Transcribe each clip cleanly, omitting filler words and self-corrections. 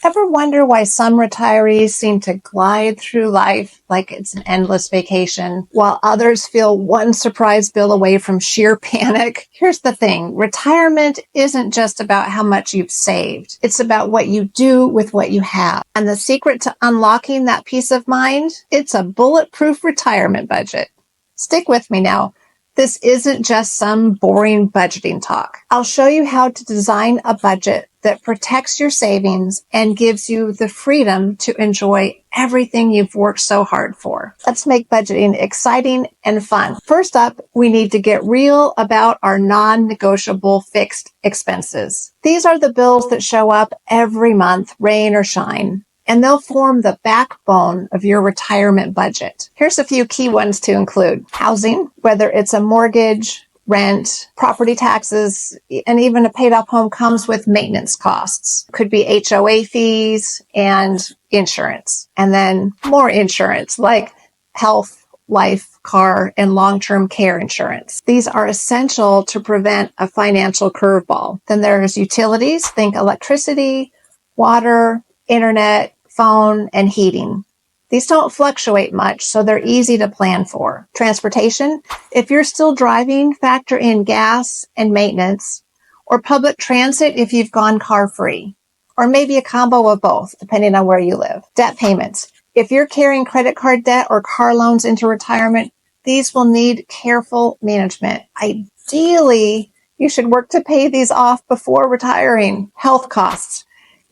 Ever wonder why some retirees seem to glide through life like it's an endless vacation, while others feel one surprise bill away from sheer panic? Here's the thing. Retirement isn't just about how much you've saved. It's about what you do with what you have. And the secret to unlocking that peace of mind? It's a bulletproof retirement budget. Stick with me now. This isn't just some boring budgeting talk. I'll show you how to design a budget that protects your savings and gives you the freedom to enjoy everything you've worked so hard for. Let's make budgeting exciting and fun. First up, we need to get real about our non-negotiable fixed expenses. These are the bills that show up every month, rain or shine, and they'll form the backbone of your retirement budget. Here's a few key ones to include. Housing, whether it's a mortgage, rent, property taxes, and even a paid-off home comes with maintenance costs. Could be HOA fees and insurance. And then more insurance like health, life, car, and long-term care insurance. These are essential to prevent a financial curveball. Then there's utilities, think electricity, water, internet, phone, and heating. These don't fluctuate much, so they're easy to plan for. Transportation, if you're still driving, factor in gas and maintenance, or public transit if you've gone car-free, or maybe a combo of both, depending on where you live. Debt payments, if you're carrying credit card debt or car loans into retirement, these will need careful management. Ideally, you should work to pay these off before retiring. Health costs.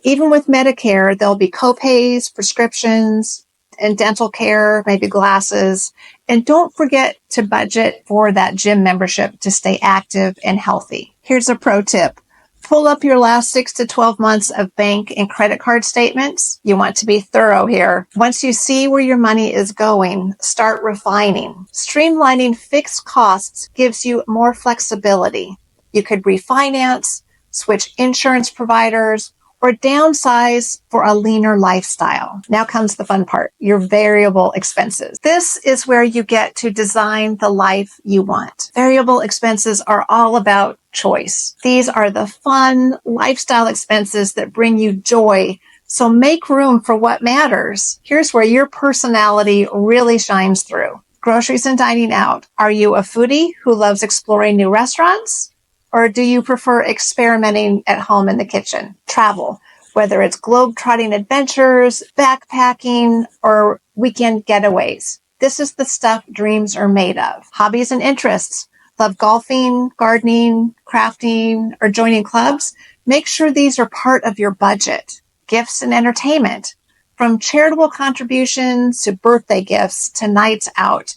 Even with Medicare, there'll be copays, prescriptions, and dental care, maybe glasses. And don't forget to budget for that gym membership to stay active and healthy. Here's a pro tip. Pull up your last 6 to 12 months of bank and credit card statements. You want to be thorough here. Once you see where your money is going, start refining. Streamlining fixed costs gives you more flexibility. You could refinance, switch insurance providers, or downsize for a leaner lifestyle. Now comes the fun part, your variable expenses. This is where you get to design the life you want. Variable expenses are all about choice. These are the fun lifestyle expenses that bring you joy. So make room for what matters. Here's where your personality really shines through. Groceries and dining out. Are you a foodie who loves exploring new restaurants? Or do you prefer experimenting at home in the kitchen? Travel, whether it's globe-trotting adventures, backpacking, or weekend getaways. This is the stuff dreams are made of. Hobbies and interests. Love golfing, gardening, crafting, or joining clubs? Make sure these are part of your budget. Gifts and entertainment. From charitable contributions to birthday gifts to nights out,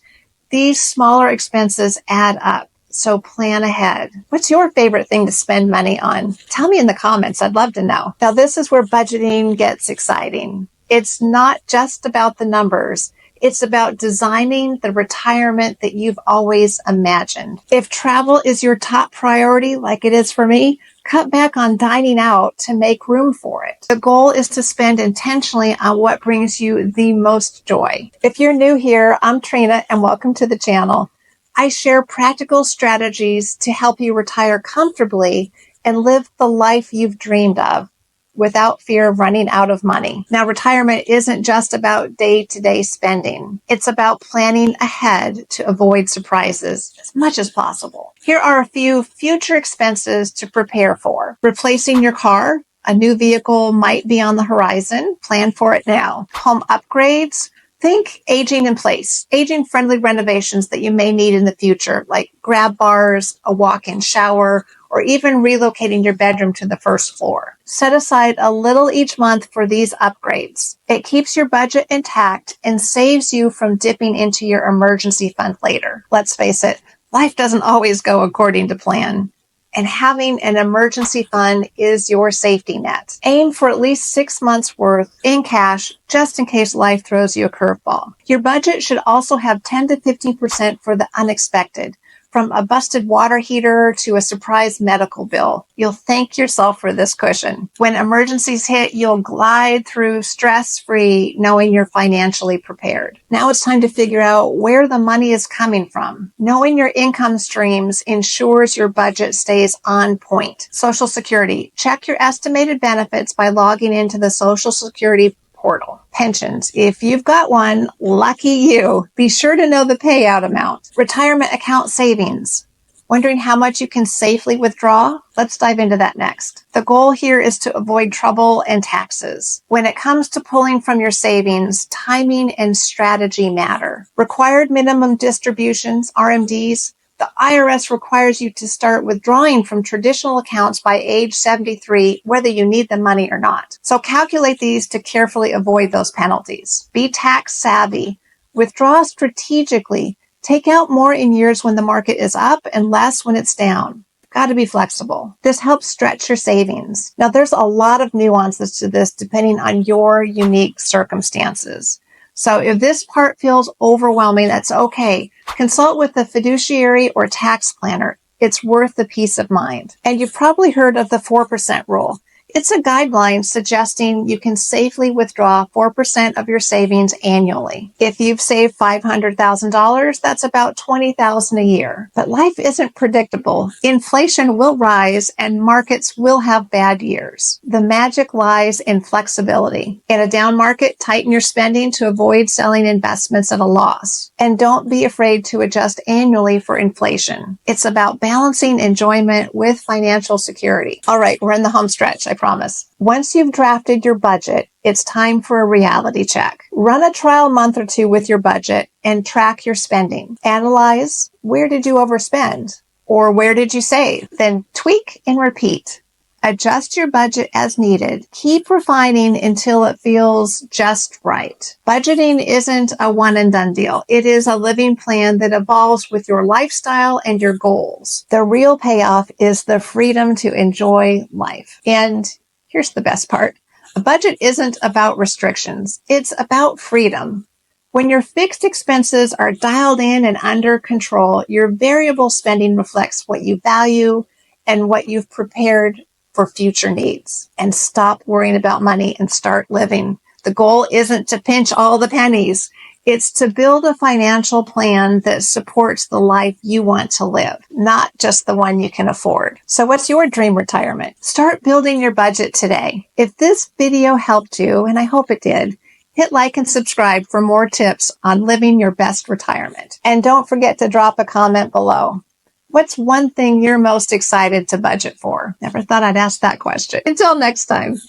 these smaller expenses add up. So plan ahead. What's your favorite thing to spend money on? Tell me in the comments. I'd love to know. Now, this is where budgeting gets exciting. It's not just about the numbers. It's about designing the retirement that you've always imagined. If travel is your top priority, like it is for me, cut back on dining out to make room for it. The goal is to spend intentionally on what brings you the most joy. If you're new here, I'm Trina, and welcome to the channel. I share practical strategies to help you retire comfortably and live the life you've dreamed of without fear of running out of money. Now, retirement isn't just about day-to-day spending. It's about planning ahead to avoid surprises as much as possible. Here are a few future expenses to prepare for. Replacing your car. A new vehicle might be on the horizon. Plan for it now. Home upgrades. Think aging in place, aging-friendly renovations that you may need in the future, like grab bars, a walk-in shower, or even relocating your bedroom to the first floor. Set aside a little each month for these upgrades. It keeps your budget intact and saves you from dipping into your emergency fund later. Let's face it, life doesn't always go according to plan. And having an emergency fund is your safety net. Aim for at least 6 months worth in cash just in case life throws you a curveball. Your budget should also have 10 to 15% for the unexpected. From a busted water heater to a surprise medical bill, you'll thank yourself for this cushion. When emergencies hit, you'll glide through stress-free, knowing you're financially prepared. Now it's time to figure out where the money is coming from. Knowing your income streams ensures your budget stays on point. Social Security. Check your estimated benefits by logging into the Social Security portal. Pensions. If you've got one, lucky you. Be sure to know the payout amount. Retirement account savings. Wondering how much you can safely withdraw? Let's dive into that next. The goal here is to avoid trouble and taxes. When it comes to pulling from your savings, timing and strategy matter. Required minimum distributions, RMDs. The IRS requires you to start withdrawing from traditional accounts by age 73, whether you need the money or not. So calculate these to carefully avoid those penalties. Be tax savvy. Withdraw strategically. Take out more in years when the market is up and less when it's down. Got to be flexible. This helps stretch your savings. Now, there's a lot of nuances to this depending on your unique circumstances. So if this part feels overwhelming, that's okay. Consult with a fiduciary or tax planner. It's worth the peace of mind. And you've probably heard of the 4% rule. It's a guideline suggesting you can safely withdraw 4% of your savings annually. If you've saved $500,000, that's about $20,000 a year. But life isn't predictable. Inflation will rise and markets will have bad years. The magic lies in flexibility. In a down market, tighten your spending to avoid selling investments at a loss. And don't be afraid to adjust annually for inflation. It's about balancing enjoyment with financial security. All right, we're in the home stretch, I promise. Once you've drafted your budget, it's time for a reality check. Run a trial month or two with your budget and track your spending. Analyze, where did you overspend? Or where did you save? Then tweak and repeat. Adjust your budget as needed. Keep refining until it feels just right. Budgeting isn't a one and done deal. It is a living plan that evolves with your lifestyle and your goals. The real payoff is the freedom to enjoy life. And here's the best part. A budget isn't about restrictions. It's about freedom. When your fixed expenses are dialed in and under control, your variable spending reflects what you value and what you've prepared for future needs. And stop worrying about money and start living. The goal isn't to pinch all the pennies. It's to build a financial plan that supports the life you want to live, not just the one you can afford. So what's your dream retirement? Start building your budget today. If this video helped you, and I hope it did, hit like and subscribe for more tips on living your best retirement. And don't forget to drop a comment below. What's one thing you're most excited to budget for? Never thought I'd ask that question. Until next time.